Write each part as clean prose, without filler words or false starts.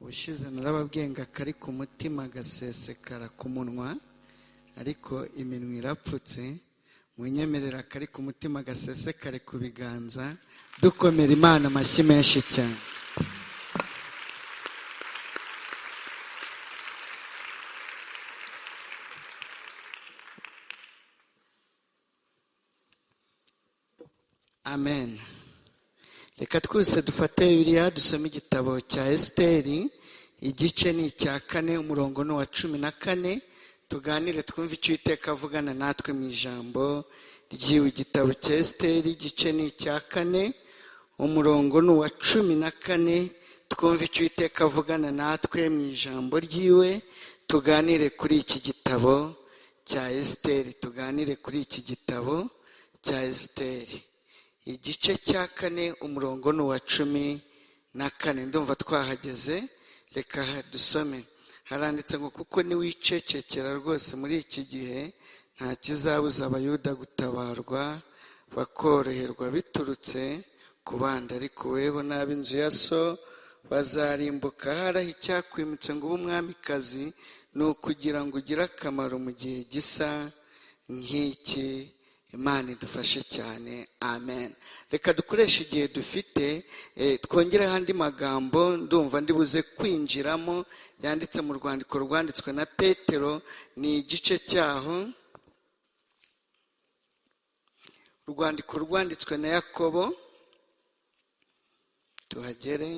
ubushize narababwiye ngo akari ku mutima gasesekara ku munwa ariko iminwa irapfutse. Munyemerera akari ku mutima gasesekare ku biganza, dukomera Imana amashyi menshi cyane. Amen. Reka twese dufate Bibiliya dusome igitabo cya Esiteri, igice ni icya 4 umurongo ni wa 14. Tuganire twumve icyo Uwiteka avugana natwe mu ijambo ry'iwe. Igitabo cya Esiteri igice ni icya 4 umurongo ni wa 14. Twumve icyo Uwiteka avugana natwe mu ijambo ry'iwe. Tuganire kuri iki gitabo cya Esiteri, tuganire kuri iki gitabo cya Esiteri. Igice cya 4 umurongo ni wa 14. Ndumva twahageze, reka dusome. Haranditse ngo kuko niwicecekera rwose muri iki gihe nta kizabuza abayuda gutabarwa bakoroherwa biturutse ku bandi, ariko weho n'ab'inzu ya so bazarimbuka. Haraho icyakwimutse ngo ube umwamikazi, ni ukugira ngo ugire akamaro mu gihe gisa nk'iki. Imana idufashe cyane. Amen. Reka dukoreshe igihe dufite, twongere andi magambo ndumva ndibuze kwinjiramo yanditse mu rwandiko rwanditswe na Petero, ni igice cyaho. Urwandiko rwanditswe na Yakobo, tuhagere.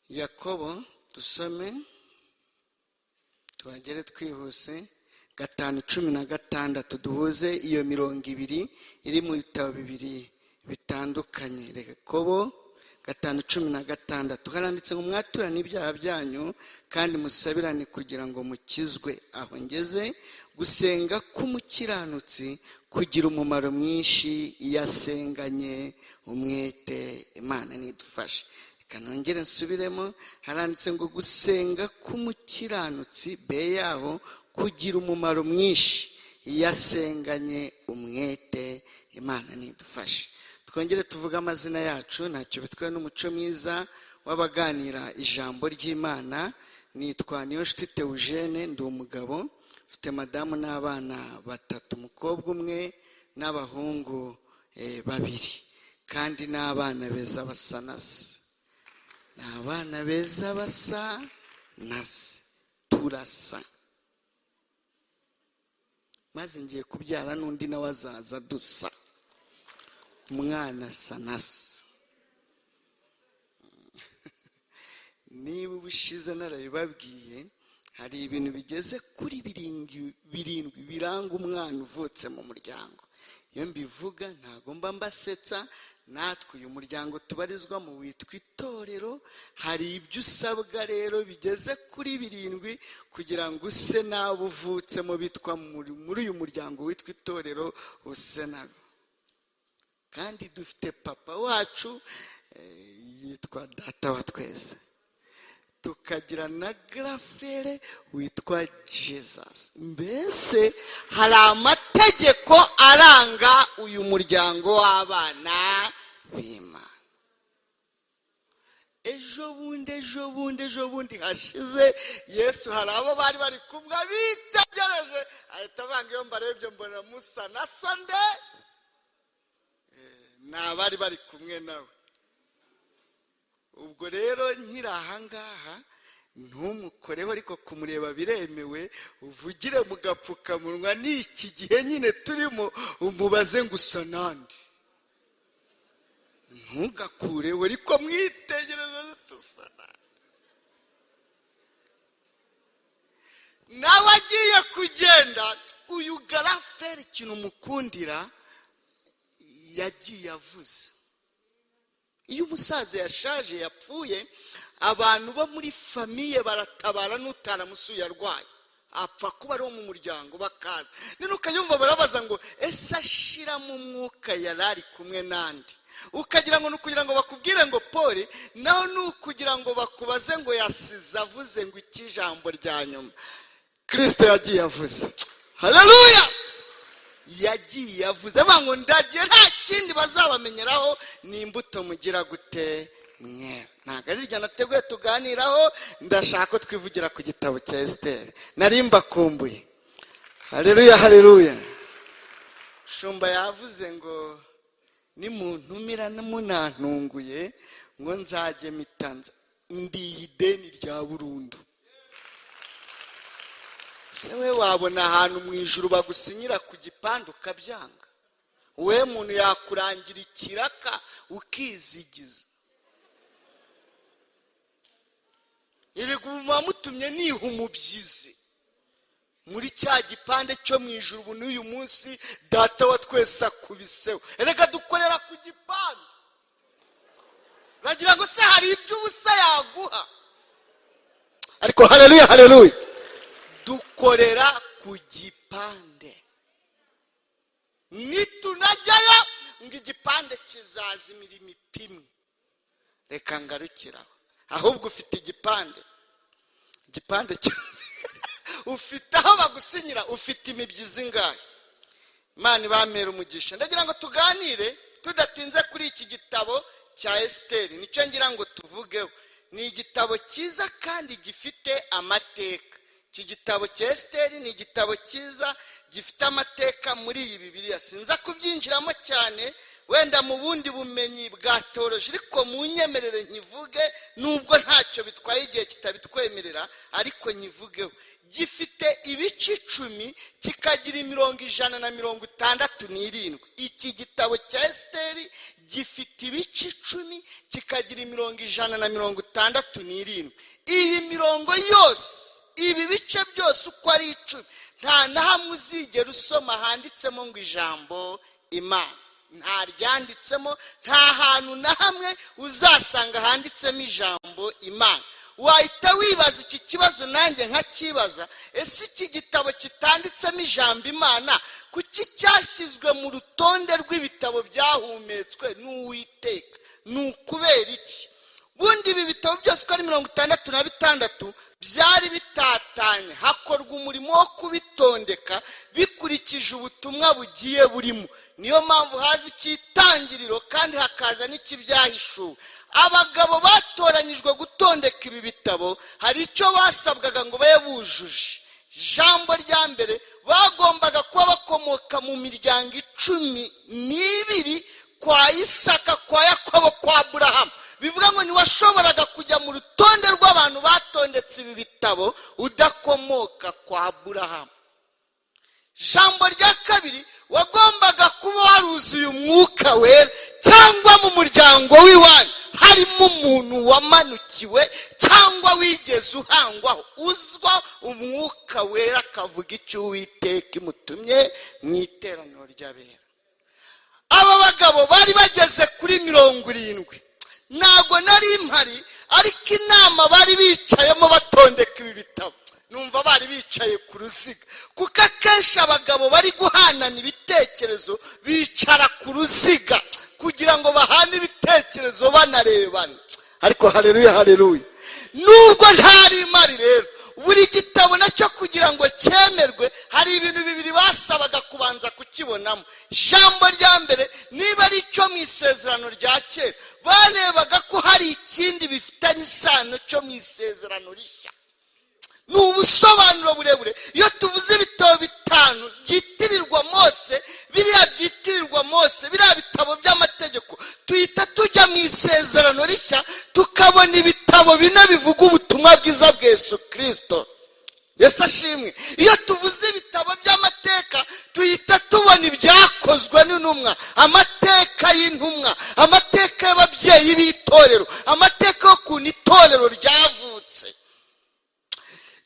Yakobo dusome, tuhagere twihuse. 5:16 duhuze iyo mirongo ibiri iri mu bitabo bibiri bitandukanye. Yakobo 5:16 haranditse ngo mwaturane ibyaha byanyu kandi musabirane kugira ngo mukizwe. Aho ngeze, gusenga k'umukiranutsi kugira umumaro mwinshi iyo asenganye umwete. Imana nidufashe. Kanongere nsubiremo, haranditse ngo gusenga k'umukiranutsi be yaho kugira umumaro mwinshi iyo asenganye umwete. Imana nidufashe. Twongere tuvuge amazina yacu, ntacyo bitwaye n'umuco mwiza w'abaganira ijambo ry'Imana. Nitwa Niyonshuti Theogene, ndi umugabo, mfite madamu n'abana 3, umukobwa umwe n'abahungu 2, kandi n'abana beza basa na se. Abana beza basa na se, turasa. Maze ngiye kubyara n'undi nawe azaza dusa, umwana asa na se. Niba ubushize narabibabwiye, hari ibintu bigeze kuri 7 biranga umwana uvutse mu muryango. Iyo mbivuga ntago mba mbasetsa. Natwe uyu muryango tubarizwamo witwa itorero. Hari ibyo usabwa rero bigeze kuri 7 kugira ngo use n'abo uvutsemo bitwa muri uyu muryango witwa itorero use nabo. Kandi dufite papa wacu yitwa data wa twese, tukagira na grafere witwa Jesus. Mbese hari amategeko aranga uyu muryango w'abana b'Imana. Ejo bundi hashize, Yesu hari abo bari kumwe bitegereje, ahita avanga iyo mbarebye mbona musa na Sonde, n'abari kumwe nawe. Ubwo rero nkiri ahangaha, ntumukoreho, ariko kumureba biremewe. Uvugire mu gapfukamunwa, n'iki gihe nyine turimo, umubaze ngo usa nande. Ntugakureho, ariko mwitegereze tusana. Nawe agiye kugenda, uyu garaferi ikintu mukundira yagiye avuze. Iyo umusaza yashaje yapfuye, abantu bo muri famiye baratabara n'utaramusuye arwaye, apfa kuba ari wo mu muryango bakaza. None ukayumva barabaza ngo ese ashiramo umwuka yarari kumwe nandi? Ukagira ngo nukugira ngo bakubwire ngo Poli, naho nukugira ngo bakubaze ngo yasize avuze ngo iki jambo rya nyuma Kristo yagiye avuze. Haleluya! yagiye avuze ngo ndagiye nta kindi bazabamenyeraho ni imbuto mugira gute mwe. Ntabwo ari iryo nateguye tuganiraho, ndashaka ko twivugira ku gitabo cya Esiteri. Nari mbakumbuye. Haleluya haleluya. Shumba yavuze ngo nimuntumira munantunguye ngo nzajye mitanza ndi ideni rya burundu. Se we wabona ahantu mu ijuru bagusinyira ku gipande ukabyanga? We muntu yakurangira ikiraka ukizigiza. iri guma mutumye niha umubyizi muri cya gipande cyo mu ijuru. Ubu n'uyu munsi data wa twese akubiseho. Erega dukorera ku gipande. Nagira ngo se hari iby'ubusa yaguha? Ariko haleluya haleluya, dukorera ku gipande. Nitunajyayo ngo igipande kizazimira imipimwe. Reka ngarukiraho. Ahubwo ufite igipande ufite aho bagusinyira, ufite imibyizi ngahe? Imana ibamera umugisha. Ndagira ngo tuganire tudatinze kuri iki gitabo cya Esiteri. Nicyo ngira ngo tuvugeho. Ni igitabo cyiza kandi gifite amateka. Iki gitabo cya Esiteri ni igitabo cyiza gifite amateka muri iyi Bibiliya. Sinza kubyinjiramo cyane, wenda mu bundi bumenyi bwa teoloji, ariko munyemerere nkivuge, nubwo ntacyo bitwaye igihe kitabitwemerera, ariko nkivugeho. Gifite ibice 10 kikagira 167. Iki gitabo cya Esiteri gifite ibice 10 kikagira 167. Iyi mirongo yose, ibi bice byose uko ari 10, nta na hamwe uzigera usoma handitsemo ngo ijambo Imana. Nta ryanditsemo, nta hantu na hamwe uzasanga handitsemo ijambo Imana. Wahita wibaza iki kibazo, nanjye nkakibaza, ese iki gitabo kitanditsemo ijambo Imana kuki cyashyizwe mu rutonde rw'ibitabo byahumetswe n'Uwiteka? Ni ukubera iki? Bundi ibi bitabo byose uko ari 66 byari bitatanye, hakorwa umurimo wo kubitondeka bikurikije ubutumwa bugiye burimo. Niyo mpamvu haza icyitangiriro kandi hakaza n'ikibyahishuwe. Abagabo batoranyijwe gutondeka ibi bitabo hari icyo basabwaga ngo babe bujuje. Jambo rya mbere, bagombaga kuba bakomoka mu miryango 12 kwa Isaka, kwa Yakobo, kwa Aburahamu. Bivuga ngo ntiwashoboraga kujya mu rutonde rw'abantu batondetse ibi bitabo udakomoka kwa Aburahamu. Jambo rya kabiri, wagombaga kuba waruzuye umwuka wera, cyangwa mu muryango w'iwanyu harimo umuntu wamanukiwe cyangwa wigeze uhangwaho uzwa umwuka wera akavuga icyo Uwiteka imutumye mu iteraniro ry'abera. Aba bagabo bari bageze kuri 70. Ntago nari mpari, ariko inama bari bicayemo batondeka ibi bitabo, numva bari bicaye ku ruziga. Kuko akenshi abagabo bari guhanana ibitekerezo bicara ku ruziga kugira ngo bahane ibitekerezo banarebana. Ariko haleluya haleluya, nubwo ntari mari rero, buri gitabo nacyo kugira ngo cyemerwe hari ibintu bibiri basabaga kubanza kukibonamo. Jambo rya mbere, niba ari cyo mu isezerano rya kera, barebaga ko hari ikindi bifitanye isano cyo mu isezerano rishya. Ni ubusobanuro burebure. Iyo tuvuze ibitabo 5 byitirirwa Mose, biriya byitirirwa Mose, biriya bitabo by'amategeko, tuhita tujya mu isezerano rishya tukabona ibitabo 4 bivuga ubutumwa bwiza bwa Yesu Kristo. Yesu ashimwe. Iyo tuvuze ibitabo by'amateka, tuhita tubona ibyakozwe n'intumwa, amateka y'intumwa, amateka y'ababyeyi b'itorero, amateka yo ku itorero ryavutse.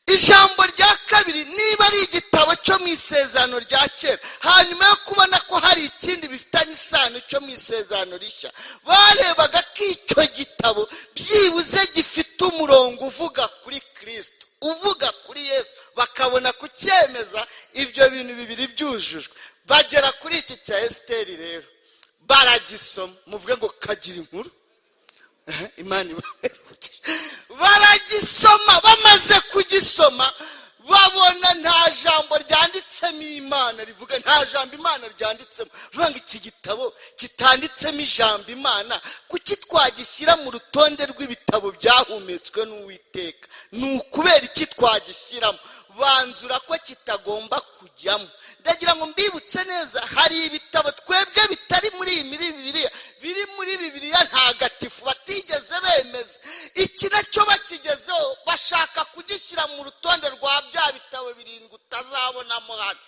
Ijambo rya kabiri, niba ari igitabo cyo mu isezerano rya kera, hanyuma yo kubona ko hari ikindi bifitanye isano cyo mu isezerano rishya, barebaga ko icyo gitabo byibuze gifite umurongo uvuga kuri Kristo, uvuga kuri Yesu, bakabona kucyemeza ibyo bintu bibiri byujujwe. Bagera kuri iki cya Esiteri rero, baragisoma. Muvuge ngo kagira inkuru. Imana baragisoma. Bamaze kugisoma babona nta jambo ryanditsemo n'imana rivuga, nta jambo imana ryanditsemo. Ruvuga ngo iki gitabo kitanditsemo ijambo imana, kuki twagishyira mu rutonde rw'ibitabo byahumetswe n'Uwiteka? ni ukubera iki twagishyiramo? banzura ko kitagomba kujyamo. ndagira ngo mbibutse neza, hari ibitabo twebwe bitari muri Bibiliya, biri muri Bibiliya ntagatifu batigeze bemeza. iki nacyo bakigezeho, bashaka kugishyira mu rutonde rwa bya bitabo 7 utazabonamo hano.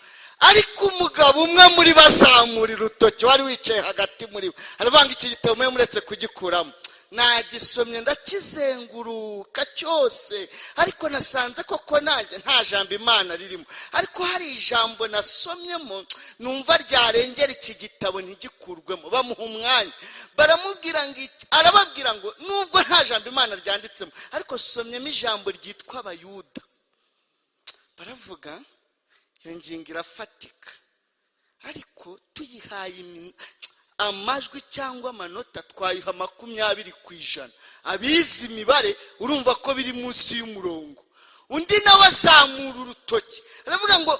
ariko umugabo umwe muri bazamurira urutoki, wari wicaye hagati muri bo, aravuga ngo iki gitabo mwe muretse kugikuramo. nagisomye ndakizenguruka cyose, ariko nasanze koko nanjye nta jambo imana ririmo. ariko hari ijambo nasomyemo numva ryarengera iki gitabo ntigikurwemo. bamuha umwanya, baramubwira ngo arababwira ngo nubwo nta jambo imana ryanditsemo, ariko somyemo ijambo ryitwa abayuda. baravuga iyo ngingo irafatika, ariko tuyihaye amajwi cyangwa amanota twayiha 20%. abizi imibare urumva ko biri munsi y'umurongo. undi nawe azamura urutoki, aravuga ngo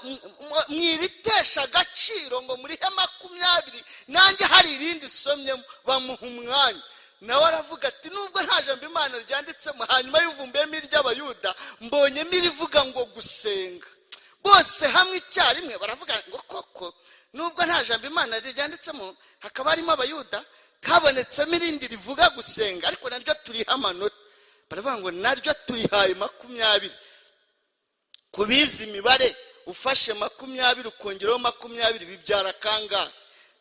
mwiritesha agaciro ngo muri 20, nanjye hari irindi somyemo. bamuha umwanya, nawe aravuga ati nubwo nta jambo imana ryanditsemo. hanyuma y'uvumbiyemo iry'abayuda mbonyemo irivuga ngo gusenga. bose hamwe icyarimwe baravuga ngo koko nubwo nta jambo imana ryanditsemo, hakaba harimo abayuda, habonetsemo irindi rivuga gusenga, ariko naryo turiha amanota. baravuga ngo naryo turihaye 20. kubizi imibare, ufashe 20 ukongeraho 20 bibyara kangahe?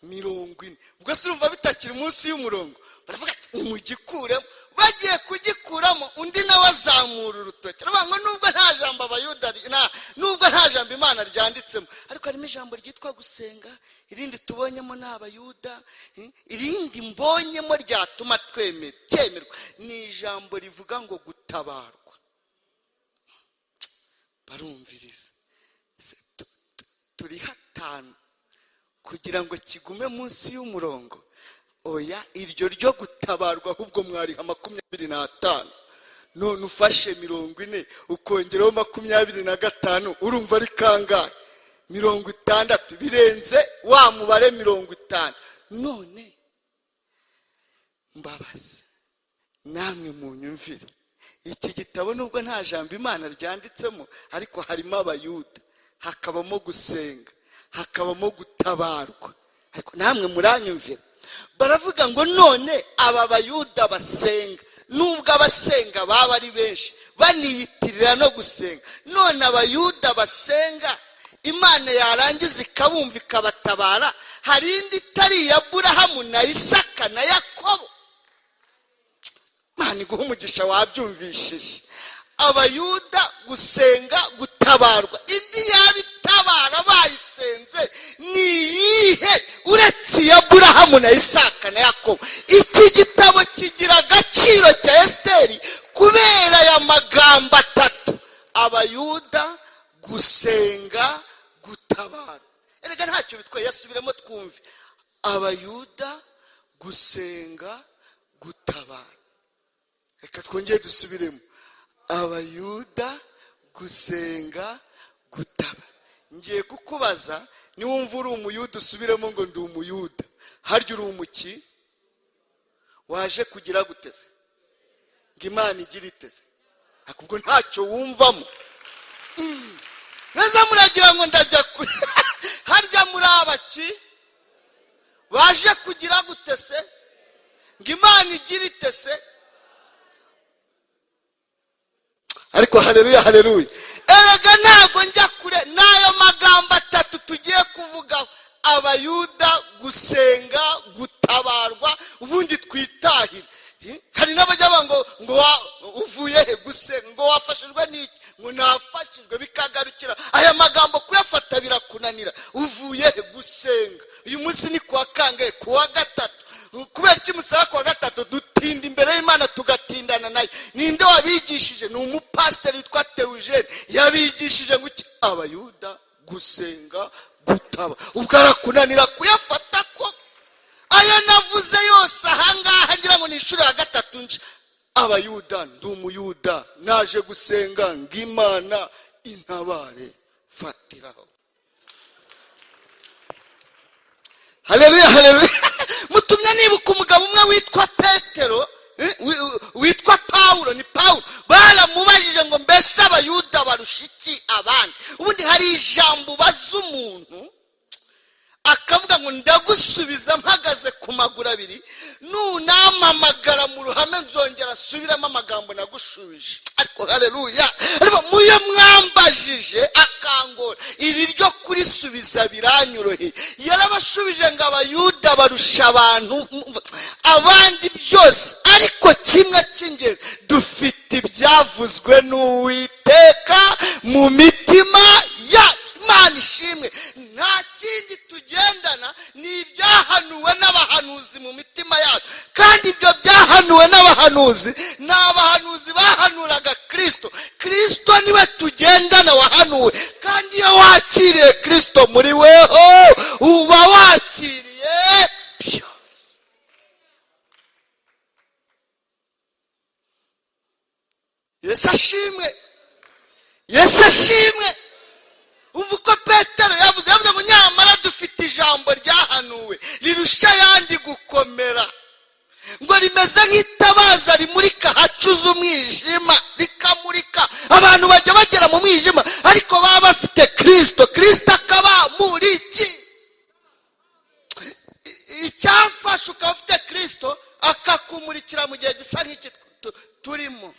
40. ubwo se urumva bitakiri munsi y'umurongo. baravuga ati nimugikuremo. bagiye kugikuramo, undi nawe azamura urutoki, aravuga ngo nubwo nta jambo abayuda, nubwo nta jambo imana ryanditsemo, ariko harimo ijambo ryitwa gusenga. irindi tubonyemo ni abayuda, irindi mbonyemo ryatuma cyemerwa ni ijambo rivuga ngo gutabarwa. barumviriza, turi 5 kugira ngo kigume munsi y'umurongo. oya, iryo ryo gutabarwa ahubwo mwariha 25. none ufashe 40 ukongeraho 25, urumva ari kangahe? 60. birenze wa mubare 50. none mbabazi namwe munyumvire, iki gitabo nubwo nta jambo imana ryanditsemo, ariko harimo abayuda, hakabamo gusenga, hakabamo gutabarwa. ariko namwe muranyumvira. baravuga ngo none aba bayuda basenga, nubwo abasenga baba ari benshi baniyitirira no gusenga, none abayuda basenga, imana yarangiza ikabumva ikabatabara, hari indi itari iya Aburahamu na Isaka na Yakobo? Imana iguha umugisha wabyumvishije. abayuda gusenga, gutabarwa, indi yabitabara bayisenze ni iyihe uretse iya Aburahamu na Isaka na Yakobo? iki gitabo kigira agaciro cya Esiteri kubera aya magambo 3: abayuda, gusenga, gutabara. erega ntacyo bitwaye, yasubiremo twumve. abayuda, gusenga, gutabara. reka twongere dusubiremo. abayuda, gusenga, gutabara. ngiye kukubaza, niwumva uri umuyuda usubiremo ngo ndi umuyuda. harya uri umuki? waje kugira guteze ngo imana igira iteze? akubwo ntacyo wumvamo. neza muragira ngo ndajya kure. harya muri abaki baje kugira gutese ngo imana igira itese? ariko haleluya, haleluya. erega ntago njya kure n'ayo magambo 3 tugiye kuvugaho: abayuda, gusenga, gutabarwa, ubundi twitahire. hari n'abajya ngo uvuye he gusenga, ngo wafashijwe n'iki, ngo nafashijwe, bikagarukira aya magambo kuyafata birakunanira. uvuye he gusenga? uyu munsi ni kuwa kangahe? kuwa 3. kubera iki musaba kuwa 3? dutinda imbere y'Imana tugatindana nayo. ninde wabigishije? ni umupasiteri witwa Theogene, yabigishije ngo abayuda, gusenga, gutaba. ubwo arakunanira kuyafata ko aya navuze yose ahangaha, ngira ngo ni inshuro ya 3 nje. abayuda, ndi umuyuda, naje gusenga ngo Imana intabare. fatiraho. haleluya haleluya. Mutumye nibuka umugabo umwe witwa Petero, witwa Pawulo, ni Pawulo. Baramubajije ngo mbese abayuda barusha iki abandi? Ubundi hari ijambo baza umuntu akavuga ngo ndagusubiza mpagaze ku maguru abiri, nunampamagara mu ruhame nzongera asubiramo amagambo nagushubije. Ariko haleluya, ariko muyo mwambajije akangora, iri ryo kurisubiza biranyoroheye. Yarabashubije ngo abayuda barusha abandi byose, ariko kimwe cy'ingenzi, dufite ibyavuzwe n'Uwiteka mu mitima yacu. Imana ishimwe. Nta kindi tugendana, ni ibyahanuwe n'abahanuzi mu mitima yacu, kandi ibyo byahanuwe n'abahanuzi ni abahanuzi bahanuraga Kristo. Kristo niwe tugendana wahanuwe, kandi iyo wakiriye Kristo muri weho uba wakiriye byose. Yesu ashimwe, Yesu ashimwe. Uvuko Petero yavuze ngo nyamara dufite ijambo ryahanuwe rirusha ayandi gukomera, ngo rimeze nk'itabaza rimurika hacuze umwijima, rikamurika abantu bajya bagera mu mwijima, ariko baba bafite Kristo. Kristo akaba muri iki icyafasha, ukaba ufite Kristo akakumurikira mu gihe gisa nk'iki turimo.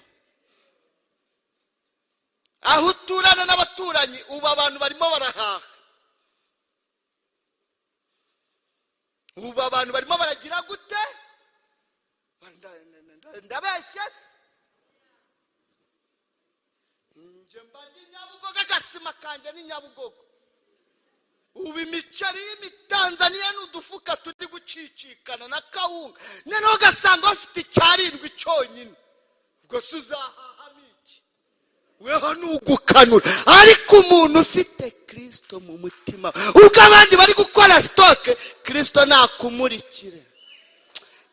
Aho uturana n'abaturanyi ubu abantu barimo barahaha, ubu abantu barimo baragira gute? Ndabeshye se? Nje mbandi Nyabugogo, agasima kanje ni Nyabugogo. Ubu imiceri y'imitanzaniya n'udufuka turi gucicikana na kawunga, noneho ugasanga bafite icyarindwi cyonyine. Ubwo se uzahahamo iki? Weho nugukanura. Ariko umuntu ufite Kristo mu mutima, ubwo abandi bari gukora stoke, Kristo nakumurikire.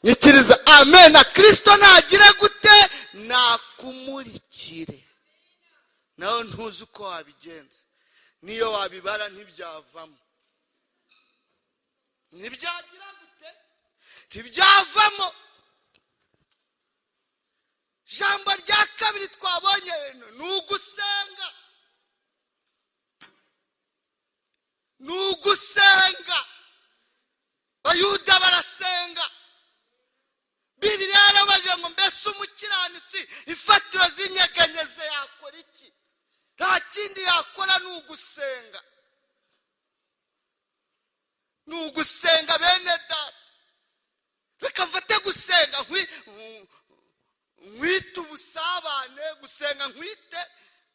Nyikiriza amen. Na Kristo nagire gute? Nakumurikire. Naho ntuzi uko wabigenza, niyo wabibara ntibyavamo. Ntibyagira gute? Ntibyavamo. Jambo rya kabiri twabonye ni ugusenga. Ni ugusenga. Bayuda barasenga. Bibiliya yarabaje ngo mbese umukiranutsi ifatiro z'inyeganyeze yakora iki? Nta kindi yakora, ni ugusenga. Ni ugusenga bene data. Reka mfate gusenga nkwite ubusabane, gusenga nkwite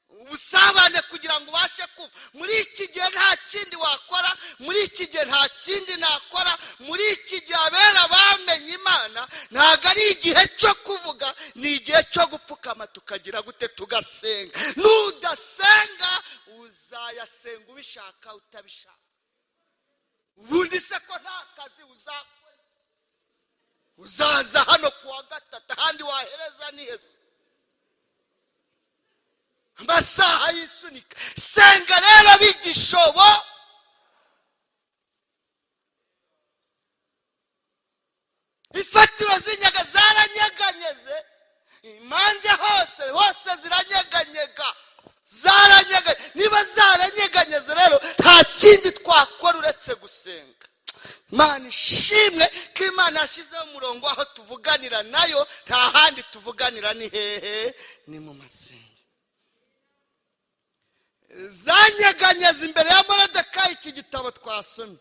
ubusabane kugira ngo ubashe kuba. Muri iki gihe nta kindi wakora, muri iki gihe nta kindi nakora, muri iki gihe abera bamenye Imana ntabwo ari igihe cyo kuvuga, ni igihe cyo gupfukama tukagira gute? Tugasenga. Nudasenga uzayasenga ubishaka utabishaka. Ubundi se ko nta kazi uzakora? Uzaza hano kuwa gatatu, ahandi wahereza ni heza. Amasaha yisunika. Senga rero bigishobo. Ifatiro z'inyaga zaranyeganyeze, impande hose ziranyeganyega, zaranyeganyeze. Niba zaranyeganyeze rero nta kindi twakora uretse gusenga. Imana ishimwe ko Imana yashyizeho umurongo aho tuvuganira nayo, nta handi tuvuganira. Ni hehe? Ni mu masenga. Zanyeganyeze imbere ya Moridekayi. Iki gitabo twasomye,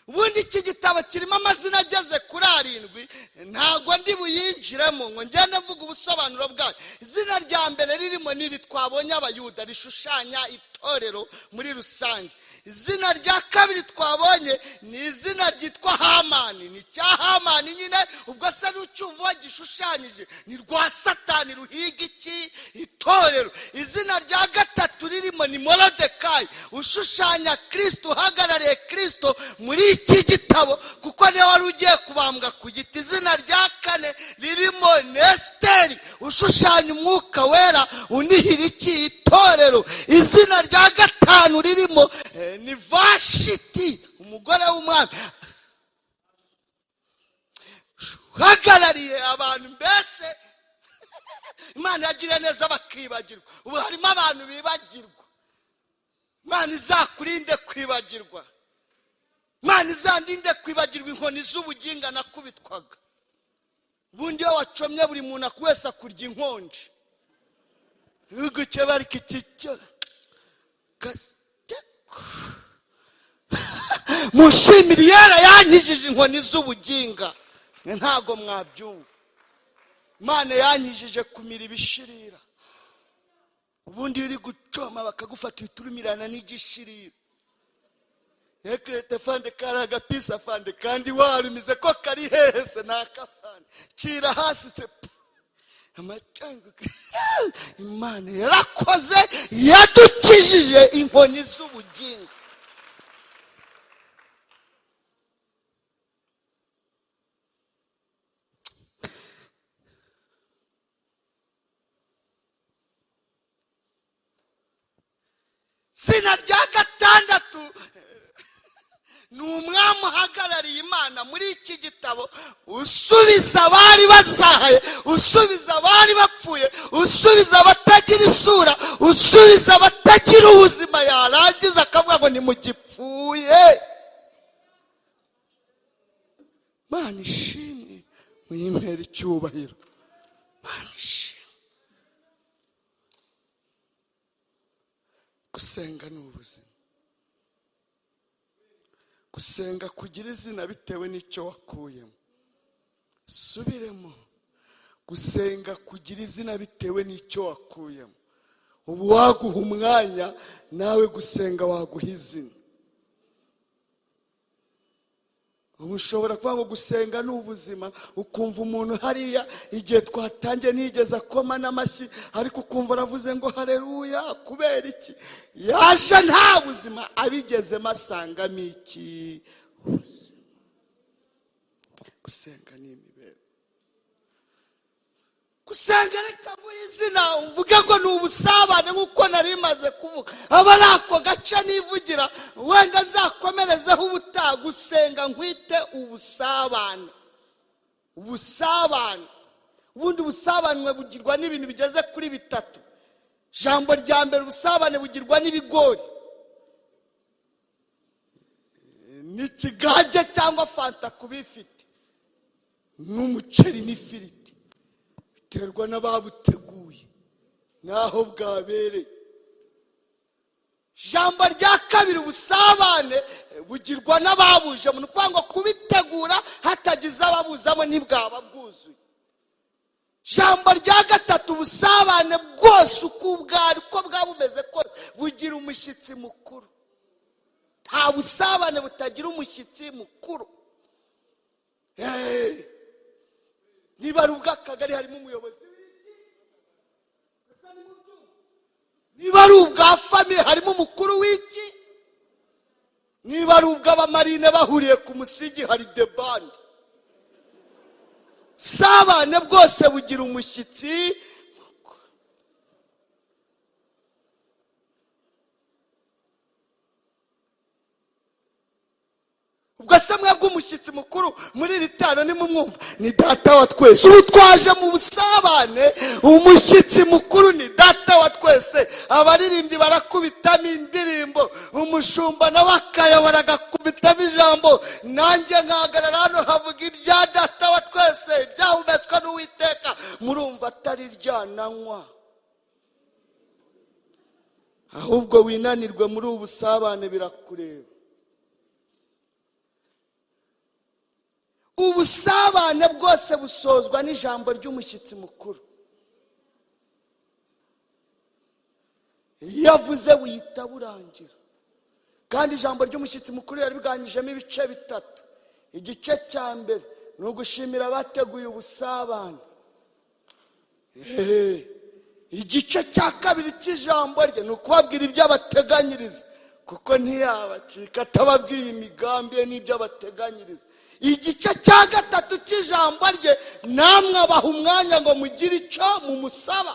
ubundi iki gitabo kirimo amazina ageze kuri 7. Ntago ndi buyinjiremo ngo ngende mvuga ubusobanuro bwayo. Izina rya mbere ririmo niri twabonye Abayuda, rishushanya itorero muri rusange. Izina rya kabiri twabonye ni izina ryitwa Hamani. Ni cya Hamani nyine, ubwo se n'ucyumva gishushanyije ni rwa Satani ruhiga iki? Itorero. Izina rya gatatu ririmo ni Moridekayi, ushushanya Kristo, uhagarariye Kristo muri iki gitabo, kuko niwe wari ugiye kubambwa ku giti. Izina rya kane ririmo ni Esiteri, ushushanya umwuka wera unihira iki? Itorero. Izina rya gatanu ririmo ni Vashiti, umugore w'umwami. uhagarariye abantu mbese Imana yagira neza bakibagirwa. Ubu harimo abantu bibagirwa. Imana izakurinde kwibagirwa. Imana izandinde kwibagirwa inkoni z'ubuginga nakubitwaga. Ubundi iyo wacomye buri muntu wese akurya inkonje. Uguce bari kicyo kasiteko. Mushimire yera yankijije inkoni z'ubuginga. Ntago mwabyumva. Imana yankijije kumira ibishirira. Ubundi uri gucoma bakagufata iturumirana n'igishirira. Ekrete fande karaga pisa fande kandi warumize ko kari hehese nakafande. Cira hasi tse. Amacanga. Imana yarakoze yadukijije inkoni z'ubugingo. Zina rya gatandatu ni umwami uhagarariye Imana muri iki gitabo, usubiza abari basahaye, usubiza abari bapfuye, usubiza abatagira isura, usubiza abatagira ubuzima, yarangiza akavuga ngo nimugipfuye. Imana ishimwe, muyimpera icyubahiro. Imana ishimwe. Gusenga ni ubuzima. Gusenga kugira izina bitewe n'icyo wakuyemo. Subiremo. Gusenga kugira izina bitewe n'icyo wakuyemo. Ubu waguha umwanya nawe gusenga waguha izina. Ubu ushobora kuvuga ngo gusenga ni ubuzima, ukumva umuntu hariya igihe twatangiye nigeze akoma n'amashyi, ariko ukumva aravuze ngo haleluya. Kubera iki? Yaje nta buzima abigezemo asangamo iki? Ubuzima. Gusenga ni imibereho. Gusenga reka muri izina mvuge ngo ni ubusabane nk'uko nari maze kuvuga. Aba ari ako gace nivugira, wenda nzakomerezeho ubutaha. Gusenga nkwite ubusabane. Ubusabane. Ubundi ubusabane bugirwa n'ibintu bigeze kuri bitatu. Jambo rya mbere, ubusabane bugirwa n'ibigori, n'ikigage cyangwa fanta kubifite, n'umuceri n'ifiriti. Biterwa n'ababuteguye naho bwabereye. Jambo rya kabiri, ubusabane bugirwa n'ababuje. Umuntu kuvuga ngo kubitegura hatagize ababuzamo ntibwaba bwuzuye. Jambo rya gatatu, ubusabane bwose uko bwaba bumeze kose bugira umushyitsi mukuru. Nta busabane butagira umushyitsi mukuru. Niba ari ubw'akagari harimo umuyobozi w'iki, niba ari ubwa famiye harimo umukuru w'iki, niba ari ubw'abamarine bahuriye ku musigi hari debande. Sabane bwose bugira umushyitsi. Ubwo se mwebwe umushyitsi mukuru muri iri tano nimumwumva ni data wa twese. Ubu twaje mu busabane, umushyitsi mukuru ni data wa twese. Abaririmbyi barakubitamo indirimbo, umushumba nawe akayobora agakubitamo ijambo, nanjye nkahagarara hano havuga ibya data wa twese byahumetswe n'Uwiteka. Murumva atari ryananywa, ahubwo winanirwe muri ubu busabane birakureba. Ubusabane bwose busozwa n'ijambo ry'umushyitsi mukuru. Iyo avuze wihita burangira. Kandi ijambo ry'umushyitsi mukuru yaribiganyijemo ibice bitatu. Igice cya mbere ni ugushimira abateguye ubusabane. Igice cya kabiri cy'ijambo rye ni ukubabwira ibyo abateganyiriza, kuko ntiyabacika atababwiye imigambi ye n'ibyo abateganyiriza. Igice cya gatatu cy'ijambo rye, namwe abaha umwanya ngo mugire icyo mumusaba.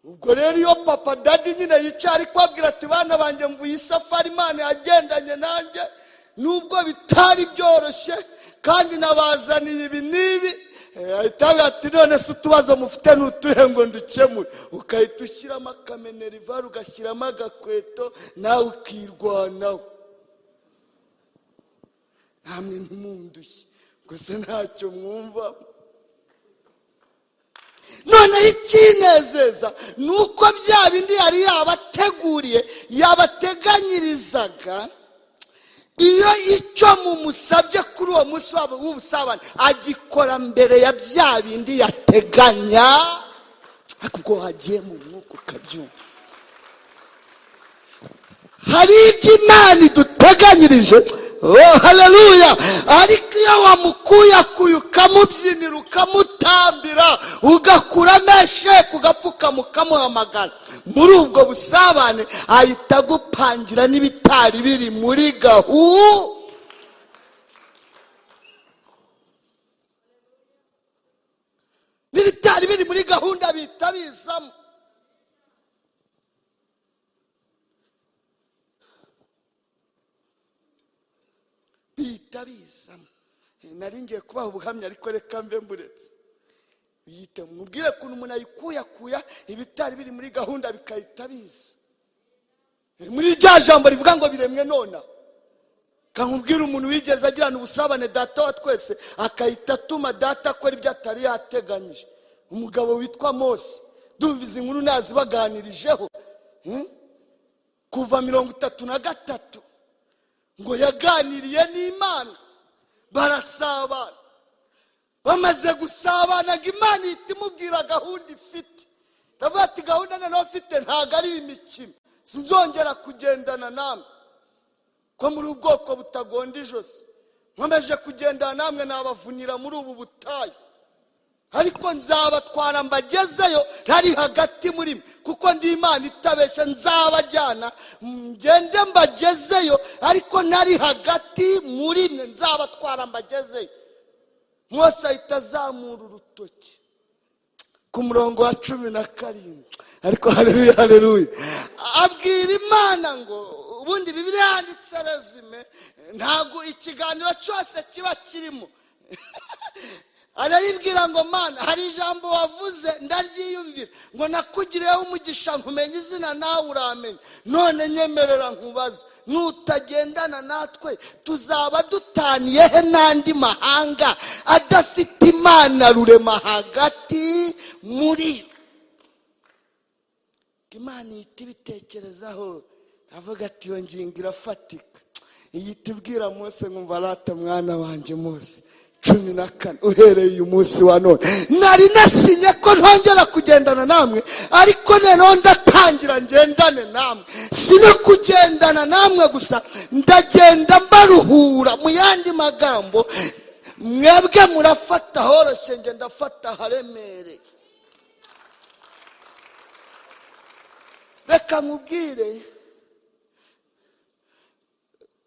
Ubwo rero iyo papa dadi nyine yicaye ari kubabwira ati bana banjye mvuye isafari Imana yagendanye nanjye, nubwo bitari byoroshye kandi nabazaniye ibi n'ibi, ahita ati none se utubazo mufite n'utuhe ngo ndukemure, ukahita ushyiramo akamenerivari ugashyiramo agakweto nawe ukirwanaho. namwe ntimundushye gusa ntacyo mwumva. noneho ikinezeza ni uko bya bindi yari yabateguriye yabateganyirizaga, iyo icyo mumusabye kuri uwo munsi wabo w'ubusabane agikora mbere ya bya bindi yateganya. ubwo hagiye mu mwuka ukabyumva, hari ibyo Imana iduteganyirije. Oh haleluya! ariko iyo wamukuyakuye ukamubyinira ukamutambira ugakuramo esheke ugapfukama ukamuhamagara, muri ubwo busabane ahita agupangira n'ibitari biri muri n'ibitari biri muri gahunda bihita bizamo. bihita bizamo. nari ngiye kubaha ubuhamya ariko reka mbe mburetse. bihita mubwire ukuntu umuntu ayikuyakuya ibitari biri muri gahunda bikahita biza muri rya jambo rivuga ngo biremwe nona. kankubwira umuntu wigeze agirana ubusabane data wa twese akahita atuma data akora ibyo atari yateganyije. umugabo witwa Mose, dumviza inkuru nazibaganirijeho kuva 33 ngo yaganiriye n'Imana barasabana. bamaze gusabana ngo Imana ihita imubwira gahunda ifite. ndavuga ati gahunda noneho ufite ntabwo ari imikino, sinzongera kugendana namwe ko muri ubwoko butagonda ijosi. nkomeje kugendana namwe nabavunira muri ubu butayu, ariko nzabatwara mbagezeyo ntari hagati muri mwe, kuko ndi Imana itabeshya. nzabajyana ngende mbagezeyo ariko ntari hagati muri mwe, nzabatwara mbagezeyo. Mose ahita azamura urutoki ku murongo wa 17, ariko haleluya haleluya, abwira Imana ngo ubundi Bibiliya yanditse resume, ntago ikiganiro cyose kiba kirimo. arayibwira ngo Mana, hari ijambo wavuze ndaryiyumvira ngo nakugireho umugisha nkumenya izina nawe uramenya, none nyemerera nkubaze, nutagendana natwe tuzaba dutaniye he n'andi mahanga adafite Imana rurema hagati muri yo. Imana ihita ibitekerezaho avuga ati iyo ngingo irafatika. ihita ibwira Mose ngo mbarata mwana wanjye Mose, 14 uhereye uyu munsi wa none nari nasinye ko ntongera kugendana namwe, ariko noneho ndatangira ngendane namwe. sino kugendana namwe gusa, ndagenda mbaruhura. mu yandi magambo, mwebwe murafata horoshye, nge ndafata haremereye. reka mubwire,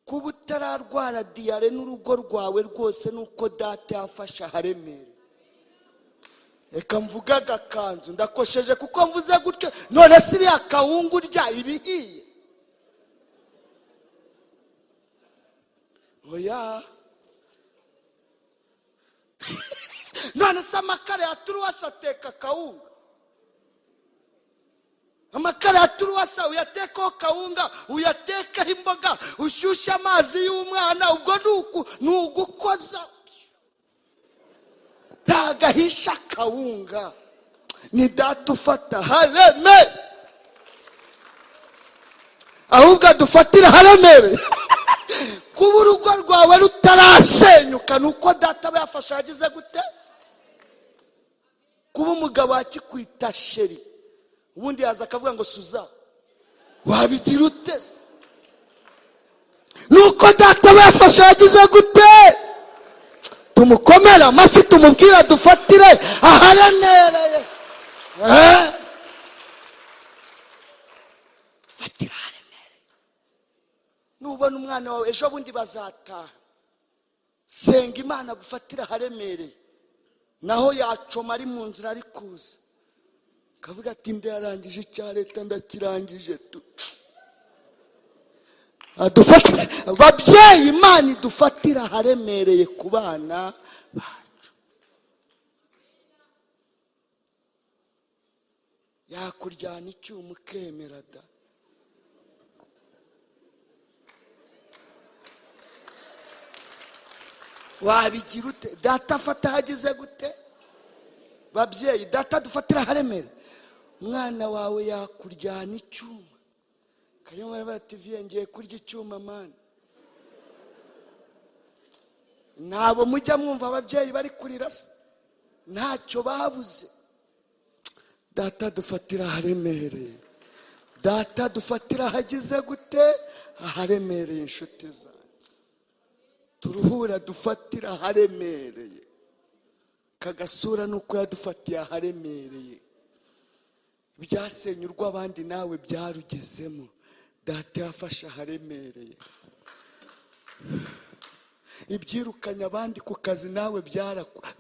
kuba utararwara diyare n'urugo rwawe rwose nuko data yafasha haremere. reka mvuga agakanzu ndakosheje kuko mvuze gutyo, none siriya kawungu urya ibihiye. oya none se amakara ya turuwasi ateka kawunga? amakara ya turuwasi uyatekaho kawunga, uyatekaho imboga, ushyushya amazi y'umwana, ubwo nugukoza ntagahisha kawunga. ni data ufata hareme, ahubwo adufatira haremere. kuba urugo rwawe rutarasenyuka nuko data aba yafasha yagize gute. kuba umugabo akikwita sheri, ubundi yaza akavuga ngo Suza, wabigira ute? nuko data aba yafasha yagize gute. tumukomera amashyi tumubwira dufatire aharemereye. fatira aharemereye. nubona umwana wawe ejo bundi bazataha, senga Imana gufatira aharemereye. naho yacoma ari mu nzira ari kuza, kavuga ati ndayarangije icya leta ndakirangije tu. adufatira babyeyi, Imana idufatira aharemereye ku bana bacu. yakuryana icyuma ukemera da. wabigira ute? data afata hagize gute? babyeyi, data dufatira haremere. umwana wawe yakuryana icyuma, kayumba bati ngiye kurya icyuma mani. ntabwo mujya mwumva ababyeyi bari kurira se? ntacyo babuze. data dufatira haremereye, data dufatira hagize gute? aharemereye. inshuti zanjye, turuhura dufatira aharemereye. kagasura nuko yadufatiye aharemereye. ibyasenye urw'abandi nawe byarugezemo, data yafashe aharemereye. ibyirukanye abandi ku kazi nawe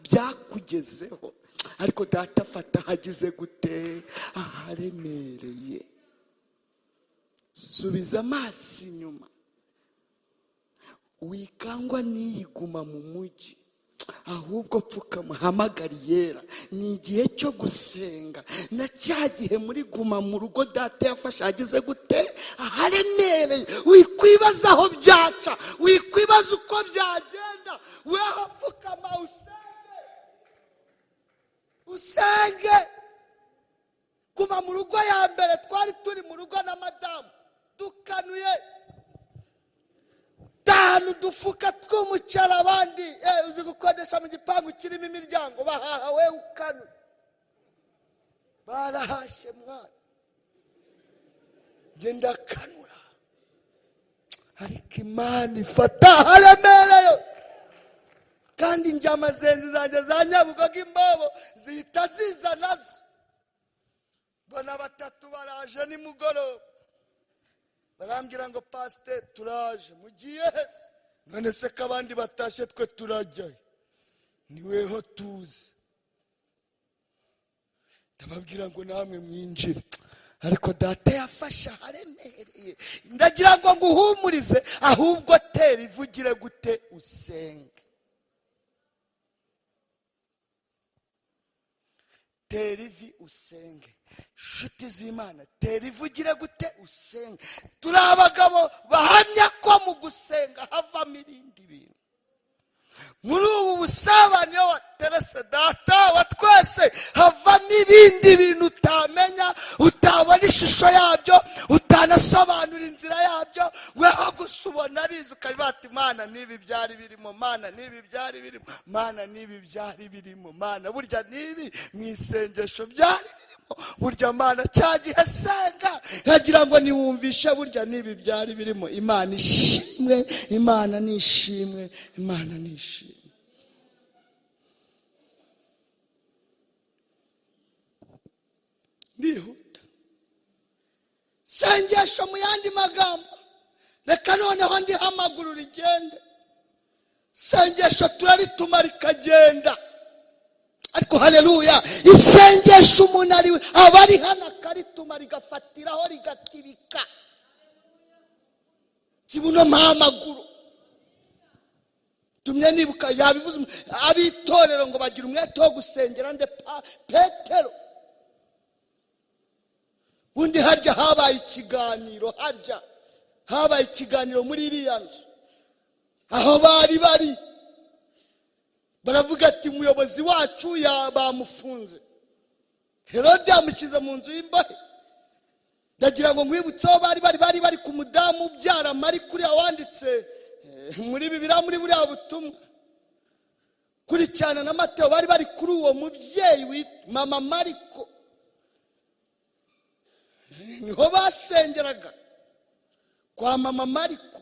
byakugezeho, ariko data afata hagize gute? aharemereye. subiza amaso inyuma, wikangwa n'iyiguma mu mujyi, ahubwo pfukama hamagara yera. ni igihe cyo gusenga. na cya gihe muri guma mu rugo data yafashe hagize gute? aharemereye. wikwibaza aho byaca, wikwibaza uko byagenda, weho pfukama usenge. guma mu rugo ya mbere twari turi mu rugo na madamu dukanuye dahanu dufuka tw'umucara, abandi uzi gukodesha mu gipangu kirimo imiryango, bahaha we ukanu. barahashye mwana, ngenda kanura. ariko Imana ifata haremereye. kandi njyama zenzi zanjye za Nyabugogo imbobo zihita ziza nazo. mbona batatu baraje nimugoroba, barambwira ngo pasiteri turaje. mugiye hese? none se ko abandi batashye twe turajyayo? niweho tuzi. ndababwira ngo namwe mwinjire, ariko data yafashe aharemereye. ndagira ngo nguhumurize, ahubwo tera ivugire gute? usenge. tera ivi usenge. nshuti z'Imana, tera ivugire gute? usenge. turi abagabo bahamya ko mu gusenga havamo ibindi bintu. muri ubu busabane iyo waterese data wa twese, havamo ibindi bintu utamenya, utabona ishusho yabyo, utanasobanura inzira yabyo. weho gusa ubona biza ukabiba ati Mana nibi byari birimo, Mana nibi byari birimo, Mana nibi byari birimo, Mana burya nibi mu isengesho byari birimo. burya Mana cyagihe senga nkagira ngo niwumvishe burya nibi byari birimo. Imana ishimwe, Imana nishimwe, Imana nishimwe. ndihuta. sengesho mu yandi magambo, reka noneho ndihamaguru rigende. sengesho turarituma rikagenda, ariko haleluya, isengesho umuntu ari aba ari hano akarituma rigafatiraho rigatibika. kibuno mpamaguru. tumye nibuka yabivuze abitorero ngo bagira umwete wo gusengera nde Petero. undi harya habaye ikiganiro, habaye ikiganiro muri iriya nzu aho bari baravuga ati umuyobozi wacu bamufunze, Herode yamushyize mu nzu y'imbohe. ndagira ngo mwibutse aho bari ku mudamu ubyara Mari kuri wanditse muri Bibiliya muri buriya butumwa kurikirana na Mateyo. bari kuri uwo mubyeyi witwa mama Mariko, niho basengeraga kwa mama Mariko,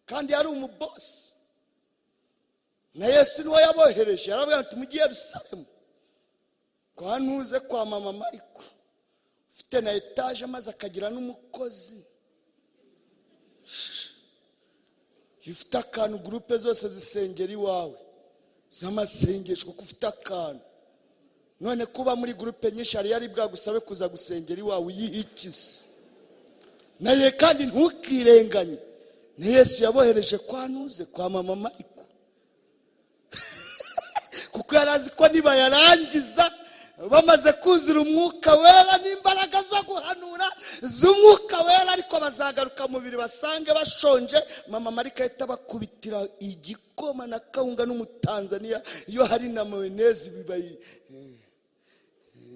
kandi yari umubosi. na Yesu niwe yabohereje, yarabwira ati mujye Yerusalemu kwa ntuze kwa mama Mariko, ufite na etaje maze akagira n'umukozi. ufite akantu gurupe zose zisengera iwawe z'amasengesho, kuko ufite akantu. none kuba muri gurupe nyinshi hari yari bwagusabe kuza gusengera iwawe, uyihikize naye. kandi ntukirenganye, ni Yesu yabohereje kwa Ntuze, kwa mama Mariko. Kuko yarazi ko niba yarangiza bamaze kuzura umwuka wera n'imbaraga zo guhanura z'umwuka wera, ariko bazagaruka mubiri basange bashonje, mama Mariko ahita bakubitira igikoma na kawunga n'umutanzaniya, iyo hari na mayonezi bibaye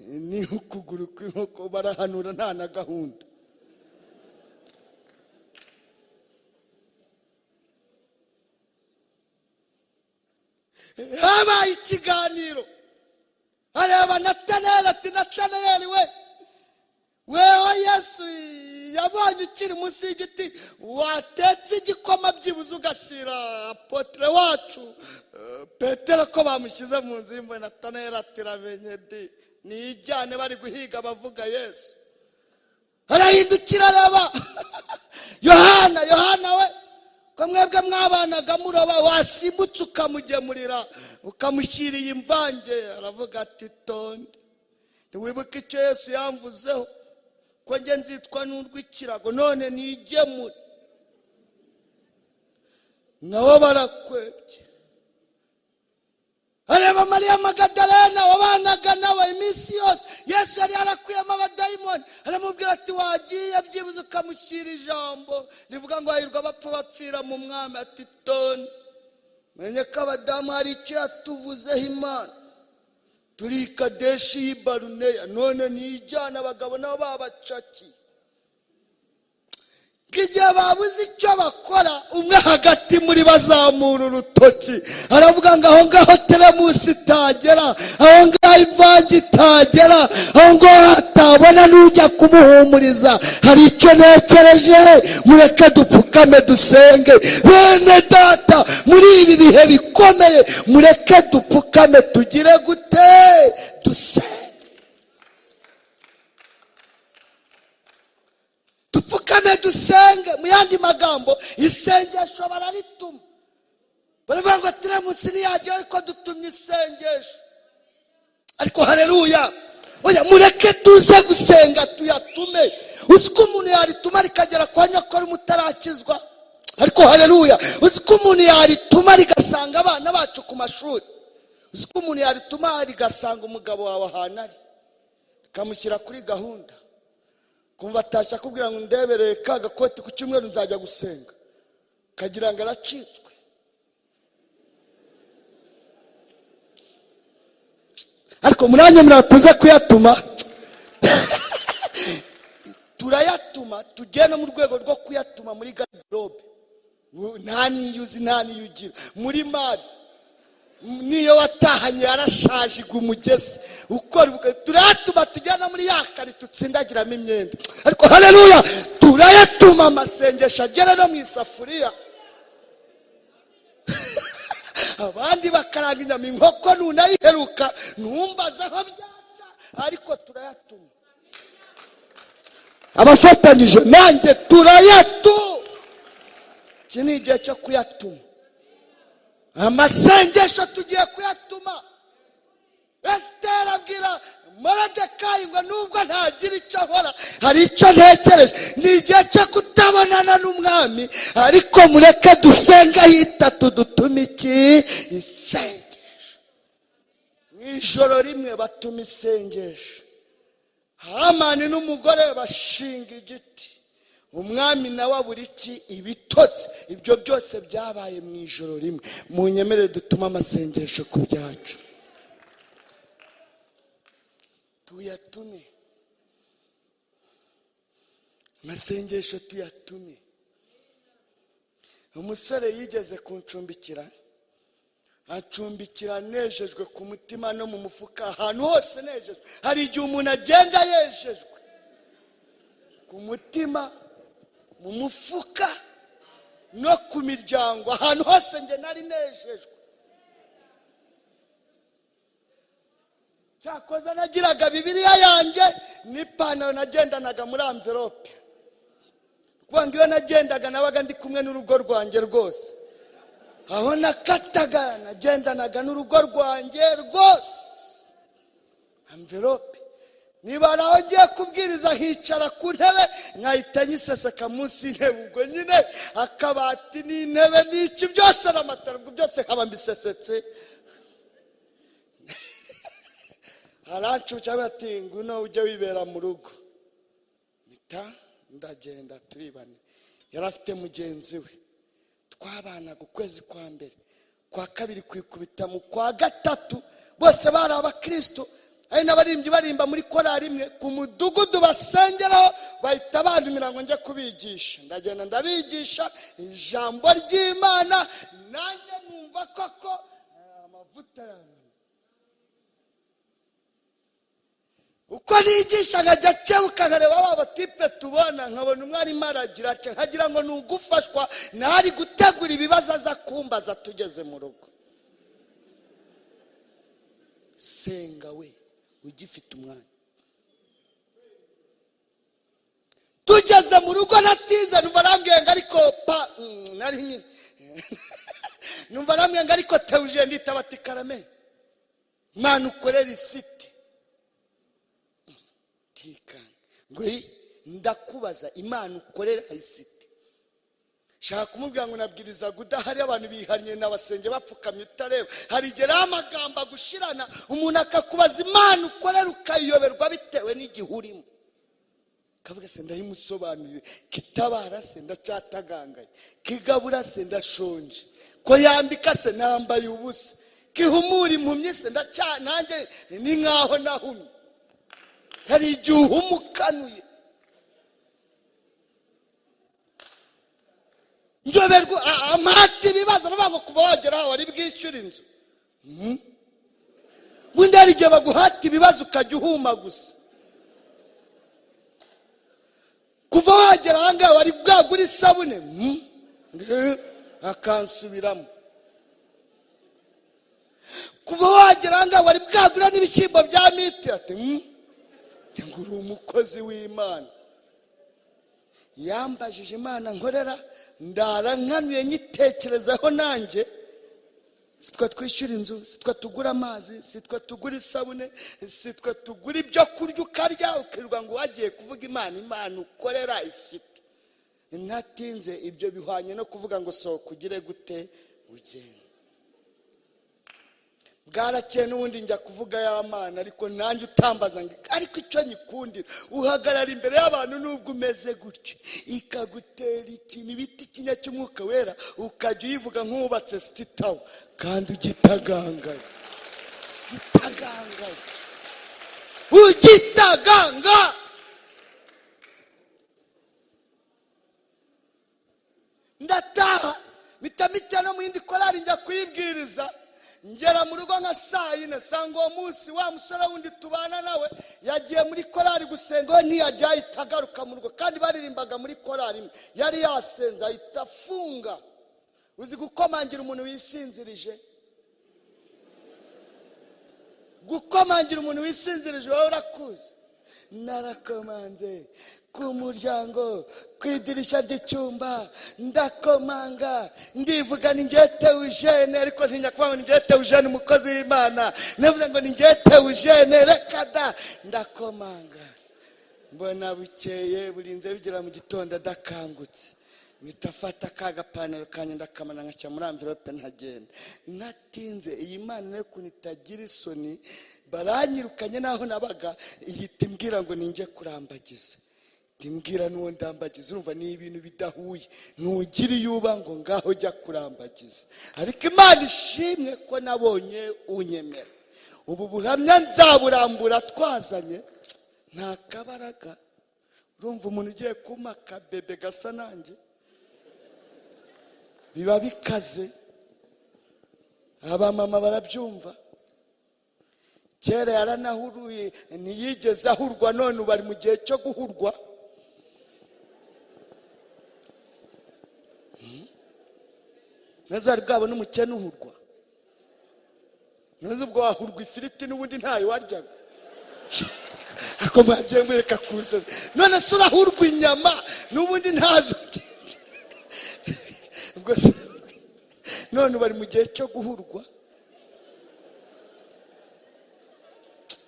ni ukuguru kw'inkoko, barahanura nta na gahunda. Habaye ikiganiro, areba Natanayeli ati Natanayeli wewe Yesu yabonye ukiri munsi y'igiti, watetse igikoma byibuze ugashyira apotre wacu Petero ko bamushyize mu nzu y'imbohe. Natanayeli ati ramenye di nijyane, bari guhiga bavuga Yesu. Arahindukira areba Yohana we, ko mwebwe mwabanaga muroba, wasimbutse ukamugemurira ukamushyiriye imvange. Aravuga ati tonde, ntiwibuke icyo Yesu yamvuzeho, ko njye nzitwa n'urw'ikirago, none nigemure. Nabo barakwebye. Areba Mariya Magadalena wabanaga nawe iminsi yose, Yesu yari yarakuyemo abadayimoni. Aramubwira ati wagiye byibuze ukamushyira ijambo rivuga ngo hahirwa abapfa bapfira mu mwami. Ati tonde, menye ko abadamu hari icyo yatuvuzeho Imana, turi Kadeshi y'i Baruneya, none nijyana abagabo nabo babacakiye. Igihe babuze icyo bakora, umwe hagati muri bazamura urutoki aravuga ngo aho ngaho teremusi itagera, aho ngaho imvange itagera, aho ngaho hatabona n'ujya kumuhumuriza, hari icyo ntekereje, mureke dupfukame dusenge. Bene data, muri ibi bihe bikomeye mureke dupfukame tugire gute? Dusenge. Dupfukame dusenge. Mu yandi magambo, isengesho bararituma. Baravuga ngo teremusi ntiyagera, ariko dutumye isengesho. Ariko haleluya, oya mureke tuze gusenga tuyatume. Uziko umuntu yarituma rikagera kwa nyakora mutarakizwa? Ariko haleluya, uziko umuntu yarituma rigasanga abana bacu ku mashuri? Uziko umuntu yarituma rigasanga umugabo wawe ahantu ari, kamushyira kuri gahunda, kumva atashya kubwira ngo ndebereye ka gakoti ku cyumweru nzajya gusenga, kagira ngo aracitswe. Ariko muranye muratuze kuyatuma. Turayatuma, tugena mu rwego rwo kuyatuma muri garderobe. Nta niyuzi, nta niyugira. Muri mari niyo watahanye yarashaje umugezi ukora, turayatuma tujyana muri yakari tutsindagiramo imyenda. Ariko haleluya, turayatuma amasengesho agera no mu isafuriya. Abandi bakaranga inyama, inkoko nunayiheruka numbaza aho byaca, ariko turayatuma. Abafatanyije nanjye turayatuma. Iki ni igihe cyo kuyatuma. Amasengesho tugiye kuyatuma. Esiteri abwira Moridekayi ngo nubwo ntagira icyo nkora, hari icyo ntekereje. Ni igihe cyo kutabonana n'umwami, ariko mureke dusenga hitatu dutume iki? Isengesho. Mu ijoro rimwe batuma isengesho. Hamani n'umugore bashinga igiti, umwami nawe abura iki? Ibitotsi. Ibyo byose byabaye mu ijoro rimwe. Munyemere dutuma amasengesho ku byacu. Tuyatume amasengesho, tuyatume. Umusore yigeze kuncumbikira, acumbikira nejejwe ku mutima no mu mufuka, ahantu hose nejejwe. Hari igihe umuntu agenda yejejwe ku mutima, mu mufuka no ku miryango, ahantu hose nge nari nejejwe. Cyakoze nagiraga Bibiliya yanjye n'ipantaro nagendanaga muri envelope. Kuva ngo iyo nagendaga nabaga ndi kumwe n'urugo rwanjye rwose. Aho nakataga nagendanaga n'urugo rwanjye rwose. Envelope niba nawe ngiye kubwiriza hicara ku ntebe nkahita nyiseseka munsi y'intebe, ubwo nyine akabati n'intebe n'iki byose n'amatara ubwo byose nkaba mbisesetse. Arancuca bati ngwino ujye wibera mu rugo, mpita ndagenda turi bane. Yari afite mugenzi we, twabanaga ukwezi kwa mbere, kwa kabiri kwikubita mu kwa gatatu, bose bari abakristo, ari n'abarimbyi barimba muri korali imwe ku mudugudu basengeraho, bahita bandumira ngo njye kubigisha. Ndagenda ndabigisha ijambo ry'Imana, nanjye numva koko amavuta yanjye uko nigisha nkajya cyebuka nkareba ba batipe tubona, nkabona umwarimu aragira ati nkagira ngo ni ugufashwa, ntari gutegura ibibazo aza kumbaza tugeze mu rugo. Senga we ugifite umwanya. Tugeze mu rugo natinze, numva arambwiye ngo ariko nari nyine numva arambwiye ngo ariko teuje nditaba ati karame Imana ukorera isite. Ngo ndakubaza Imana ukorera isite. Shaka kumubwira ngo nabwiriza gudahari abantu bihanye n'abasenge bapfukamye utareba. Hari igihe amagambo agushirana umuntu akakubaza Imana ukorera ukayiyoberwa bitewe n'igihurimo. Kavuga se ndayimusobanurire, kitabara se ndacyatagangaye, kigabura se ndashonje, ko yambika se nambaye ubusa, kihumura impumyi se nanjye ni nkaho nahumye. Hari igihe uhumukanuye njoberwa amahati ibibazo n'abantu kuva wagera aho wari bwishyura inzu. Bundi hari igihe baguhata ibibazo ukajya uhuma gusa. Kuva wagera ahangaha wari bwagura isabune akansubiramo. Kuva wagera ahangaha wari bwagura n'ibishyimbo bya miti ati ngo uri umukozi w'Imana. Yambajije Imana nkorera, ndara nkanuye nyitekerezaho nanjye. Sitwa twishyura inzu, sitwa tugura amazi, sitwa tugura isabune, sitwa tugura ibyo kurya ukarya ukirirwa ngo wagiye kuvuga Imana ukorera isite. Ntatinze ibyo bihwanye no kuvuga ngo sohoka ugire gute ugende. Bwarakeye n'ubundi njya kuvuga y'Imana, ariko nanjye utambaza ngo ariko icyo nyikundira uhagarara imbere y'abantu nubwo umeze gutyo ikagutera ikintu biti kinya cy'umwuka wera ukajya uyivuga nk'ubatse sititawo kandi ugitagangaye. Ugitaganga ndataha mitamita no mu yindi korali njya kuyibwiriza. Ngera mu rugo nka saa yine, sanga uwo munsi wa musore wundi tubana nawe yagiye muri korali gusenga, we ntiyajya ahita agaruka mu rugo, kandi baririmbaga muri korali imwe. Yari yasenze ahita afunga. Uzi gukomangira umuntu wisinzirije? Gukomangira umuntu wisinzirije wowe urakuzi? Narakomanze ku muryango, ku idirishya ry'icyumba ndakomanga, ndivuga ni ngiye Theogene, ariko ntinya kuvuga ngo ni ngiye Theogene umukozi w'Imana, navuze ngo ni ngiye Theogene reka da. Ndakomanga mbona bukeye burinze bigera mu gitondo adakangutse, mpita afata kagapantaro kanjye ndakamana nkacya muri envelope ntagenda. Natinze iyi Imana nayo ukuntu itagira isoni, baranyirukanye naho nabaga, ihita imbwira ngo ninjye kurambagiza. Timbwira n'uwo ndambagiza, urumva ni ibintu bidahuye. Nugira yuba ngo ngaho jya kurambagiza. Ariko Imana ishimwe ko nabonye unyemera. Ubu buhamya nzaburambura twazanye nta kabaraga. Urumva umuntu ugiye kumaka bebe gasa nanjye biba bikaze. Abamama barabyumva. Kera yaranahuruye ntiyigeze ahurwa, none bari mu gihe cyo guhurwa. Nazari bwabo n'umukene uhurwa. Nazo ubwo wahurwa ifiriti n'ubundi ntayo waryaga. Ako mwagiye mureka kuza. None se urahurwa inyama n'ubundi ntazo. Ubwo none bari mu gihe cyo guhurwa.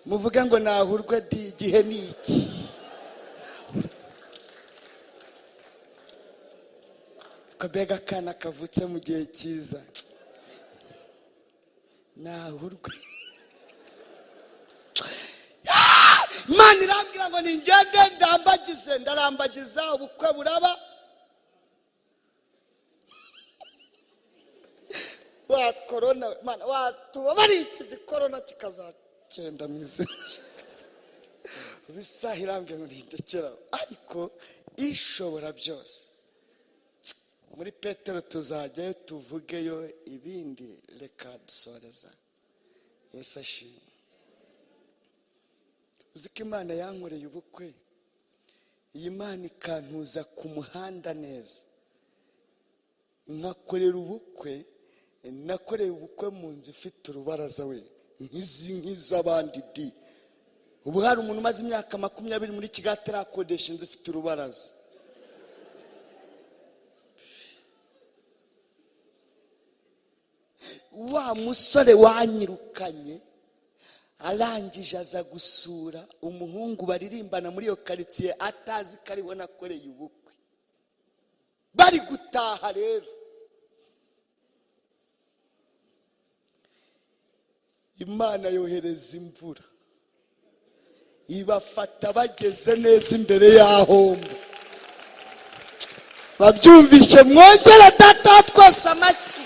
muvuge ngo nahurwe di igihe ni iki. Kabega kana kavutse mu gihe cyiza, nahurwe. Imana irambwira ngo ningende ndambagize, ndarambagiza ubukwe buraba. Wa corona mana watubabari iki corona kikazakenda mize. Bisa irambwira ngo ndekera, ariko ishobora byose. Muri Petero tuzajyayo tuvugeyo ibindi, reka dusoreza. Yesu ashimwe. Uziko Imana yankoreye ubukwe, iyi Imana ikantuza ku muhanda neza, nkakorera ubukwe, nakoreye ubukwe mu nzu ifite urubaraza we nk'iz'abandi di. Ubu hari umuntu umaze imyaka 20 muri Kigali atarakodesha inzu ifite urubaraza. Wa musore wanyirukanye arangije aza gusura umuhungu baririmbana muri iyo karitsiye atazi ko ariwe nakoreye ubukwe. Bari gutaha rero, Imana yohereza imvura ibafata bageze neza imbere y'ahombo. Babyumvishe mwongera data twese amashyi.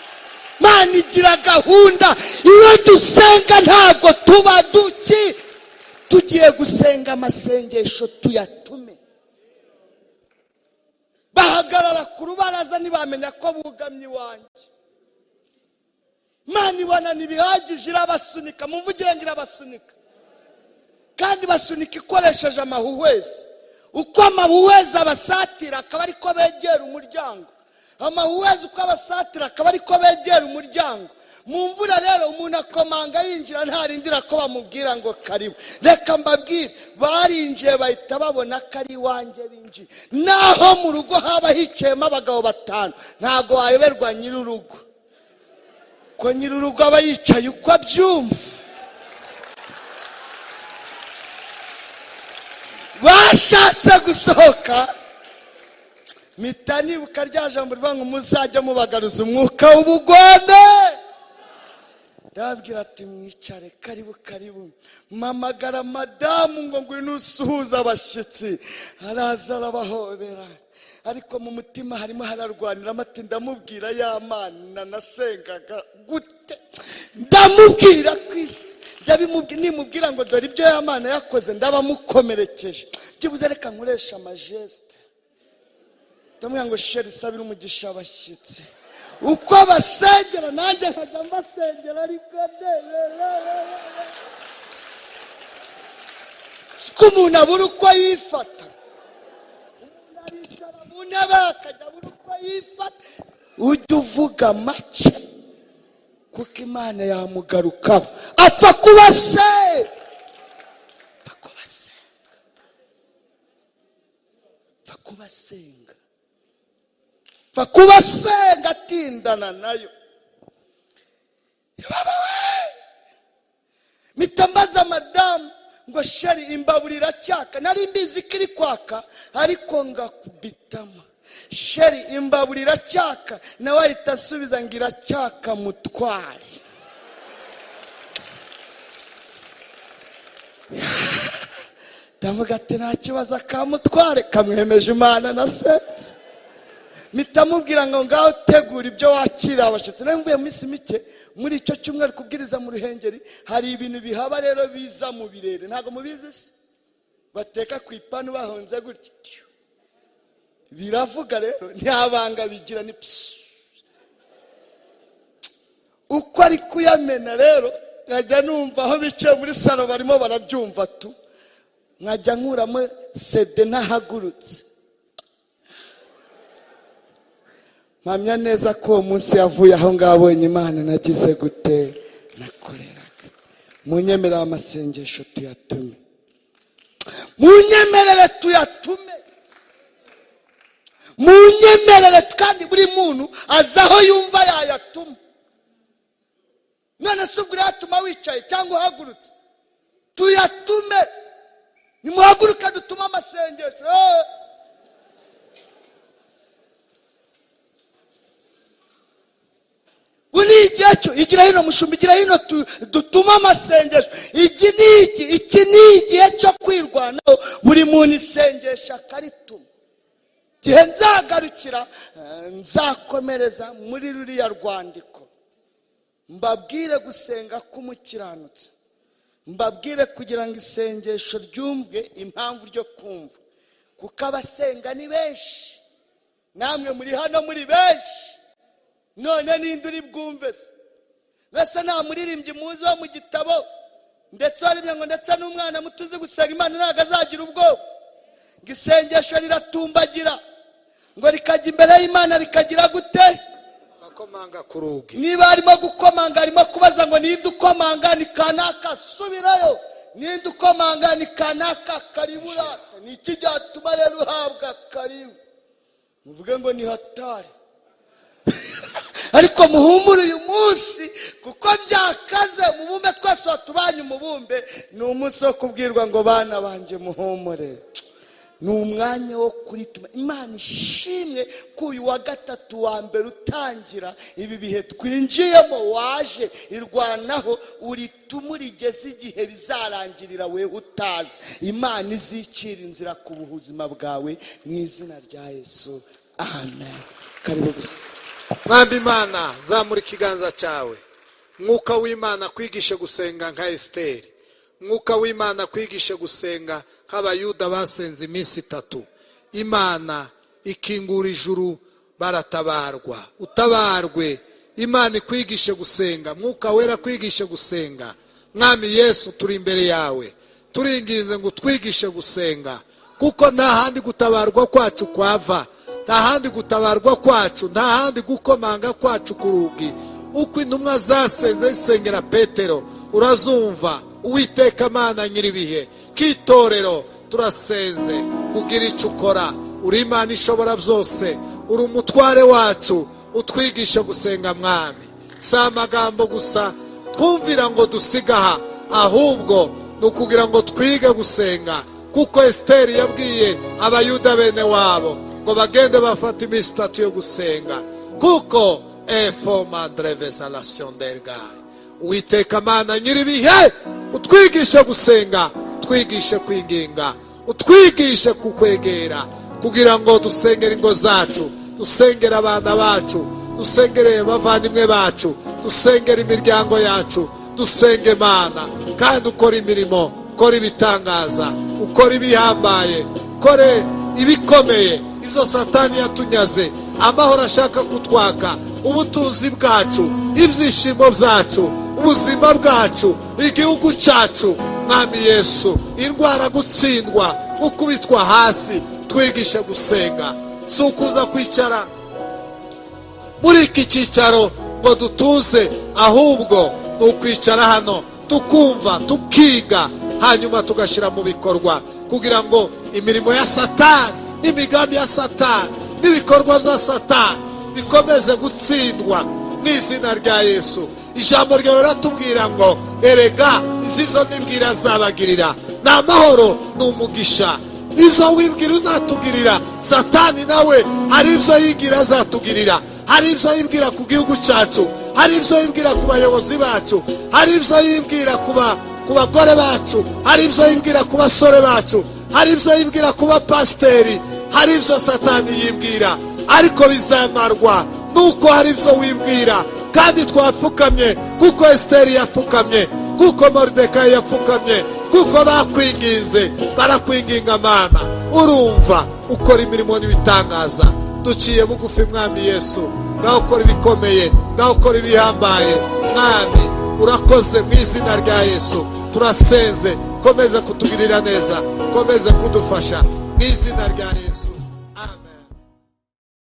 Imana igira gahunda. Iyo dusenga ntago tuba tugiye gusenga amasengesho tuyatume. Bahagarara ku rubaraza ntibamenya ko bugamye iwanjye. Imana ibona ntibihagije irabasunika, muvugire ngo irabasunika. Kandi basunika ikoresheje amahuhwezi. Uko amahuhwezi abasatira akaba ariko begera umuryango. Amahuhwezi uko abasatira akaba ariko begera umuryango. Mu mvura rero umuntu akomanga yinjira ntarindira ko bamubwira ngo karibu. Reka mbabwire, barinjiye bahita babona ko ari iwanjye binjiye. Naho mu rugo haba hicayemo abagabo 5, ntago wayoberwa nyir'urugo ko nyir'urugo aba yicaye uko abyumva. Bashatse gusohoka, mpita nibuka rya jambo rivuga ngo muzajya mubagaruza umwuka w'ubugome. Ndababwira ati mwicare, karibu karibu. Mamagara madamu ngo ngwino usuhuza abashyitsi. Araza arabahobera, ariko mu mutima harimo hararwanira amati. Ndamubwira ya Mana nasengaga gute, ndamubwira kwisi, nimubwira ngo dore ibyo ya Mana yakoze ndabamukomerekeje. Byibuze reka nkoresha amajeste, ndamubwira ngo sheri sabira umugisha abashyitsi. Uko basengera nanjye nkajya mbasengera, ariko siko umuntu abura uko yifata. Umuntu aricara mu ntebe akajya abura uko yifata. Ujya uvuga make kuko Imana yamugarukaho. Apfa kubasenga atindana nayo. Mitambaza madamu ngo sheri imbaburira cyaka. Nari mbizi kiri kwaka ariko ngakubitama. Sheri imbaburira cyaka, nawe ahita asubiza ngira cyaka mutware. Ndavuga ati nta kibazo akamutware kamwemeje Imana nasenze. Mitamubwira ngo ngaho tegura ibyo wakira abashyitsi. Mvuye mu minsi mike muri icyo cyumweru kubwiriza mu Ruhengeri, hari ibintu bihaba rero biza mu birere. Ntago mubizi se? Bateka ku ipanu bahonze gutyo, biravuga rero ntabanga bigira ni uko ari kuyamena. Rero nkajya numva aho bicaye muri salo barimo barabyumva tu, nkajya nkuramo CD ntahagurutse. Mpamya neza ko uwo munsi yavuye aho ngabonye Imana nagize gute nakoreraga. Munyemerere amasengesho tuyatume, munyemerere tuyatume, munyemerere. Kandi buri muntu azaho yumva yayatuma. None se ubwo yatuma wicaye cyangwa uhagurutse? tuyatume. Nimuhaguruke dutume amasengesho. Uni igihe cyo igira hino mushumba, igira hino dutume amasengesho. Iki ni igihe cyo kwirwanaho, buri muntu isengesha akarituma. Gihe nzagarukira nzakomereza muri ruriya rwandiko, mbabwire gusenga k'umukiranutsi, mbabwire kugira ngo isengesho ryumvwe impamvu ryo kumva, kuko abasenga ni benshi, namwe muri hano muri benshi. None ninde uri bwumve se? Bese nta muririmbyi muzi wo mu gitabo ndetse warimye ngo ndetse n'umwana mutuzi gusenga Imana ntago azagira ubwoba? Ngo isengesho riratumbagira, ngo rikajya imbere y'Imana rikagira gute? Akomanga ku rugi. Niba arimo gukomanga, arimo kubaza ngo ninde ukomanga, ni kanaka, subirayo. Ninde ukomanga, ni kanaka, karibura. Ni iki cyatuma rero uhabwa karibu? Muvuge ngo ni hatari. Ariko muhumure uyu munsi, kuko byakaze. Umubumbe twese watubanye umubumbe, ni umunsi wo kubwirwa ngo bana banje muhumure. Ni umwanya wo kurituma. Imana ishimwe ko uyu wa gatatu wa mbere utangira ibi bihe twinjiyemo, waje irwanaho, urituma urigeze igihe bizarangirira we utazi. Imana izicira inzira ku buzima bwawe mu izina rya Yesu, amen. Karibu gusa. Mwami Imana, zamura ikiganza cyawe. Mwuka w'Imana kwigishe gusenga nka Esiteri. Mwuka w'Imana kwigishe gusenga nk'abayuda basenze iminsi 3. Imana ikingura ijuru, baratabarwa. Utabarwe. Imana ikwigishe gusenga. Mwuka wera kwigishe gusenga. Mwami Yesu, turi imbere yawe, turingize ngo twigishe gusenga, kuko nta handi gutabarwa kwacu kwava, nta handi gutabarwa kwacu, nta handi gukomanga kwacu ku rugi. Uko intumwa zasenze zisengera Petero, urazumva. Uwiteka Mana nyiribihe, kitorero turasenze kugira icyo ukora. Uri Imana ishobora byose, uri umutware wacu, utwigisha gusenga Mwami. Si amagambo gusa twumvira ngo dusigaha, ahubwo ni ukugira ngo twige gusenga, kuko Esiteri yabwiye abayuda bene wabo ngo bagende bafata iminsi 3 yo gusenga, kuko efoma drevesa la siondergaye. Uwiteka Mana nyiribihe, utwigishe gusenga, utwigishe kwinginga, utwigishe kukwegera, kugira ngo dusengere ingo zacu, dusengere abana bacu, dusengere bavandimwe bacu, dusengere imiryango yacu, dusenge Mana. Kandi ukora imirimo, ukora ibitangaza, ukora ibihambaye, ukore ibikomeye ibyo Satani yatunyaze, amahoro ashaka kutwaka, ubutunzi bwacu, ibyishimo byacu, ubuzima bwacu, igihugu cyacu. Mwami Yesu, indwara gutsindwa, ukubitwa hasi, twigishe gusenga. Si ukuza kwicara muri iki cyicaro ngo dutuze, ahubwo ni ukwicara hano tukumva, tukiga, hanyuma tugashyira mu bikorwa, kugira ngo imirimo ya Satani n'imigambi ya Satani n'ibikorwa bya Satani bikomeze gutsindwa mu izina rya Yesu. Ijambo ryawe ratubwira ngo erega izibyo nibwira zabagirira ni amahoro n'umugisha. Ibyo wibwira uzatugirira, Satani nawe hari ibyo yigira azatugirira. Hari ibyo yibwira ku gihugu cyacu, hari ibyo yibwira ku bayobozi bacu, hari ibyo yibwira ku bagore bacu, hari ibyo yibwira ku basore bacu, hari ibyo yibwira ku bapasiteri, hari ibyo Satani yibwira. Ariko bizamarwa nuko hari ibyo wibwira. Kandi twapfukamye kuko Esiteri yapfukamye, kuko Moridekayi yapfukamye, kuko bakwinginze, barakwinginga Mana. Urumva ukora imirimo n'ibitangaza. Duciye bugufi Mwami Yesu, ngaho ukora ibikomeye, ngaho ukora ibihambaye. Mwami urakoze mu izina rya Yesu. Turasenze, komeza kutugirira neza, komeza kudufasha mu izina rya Yesu.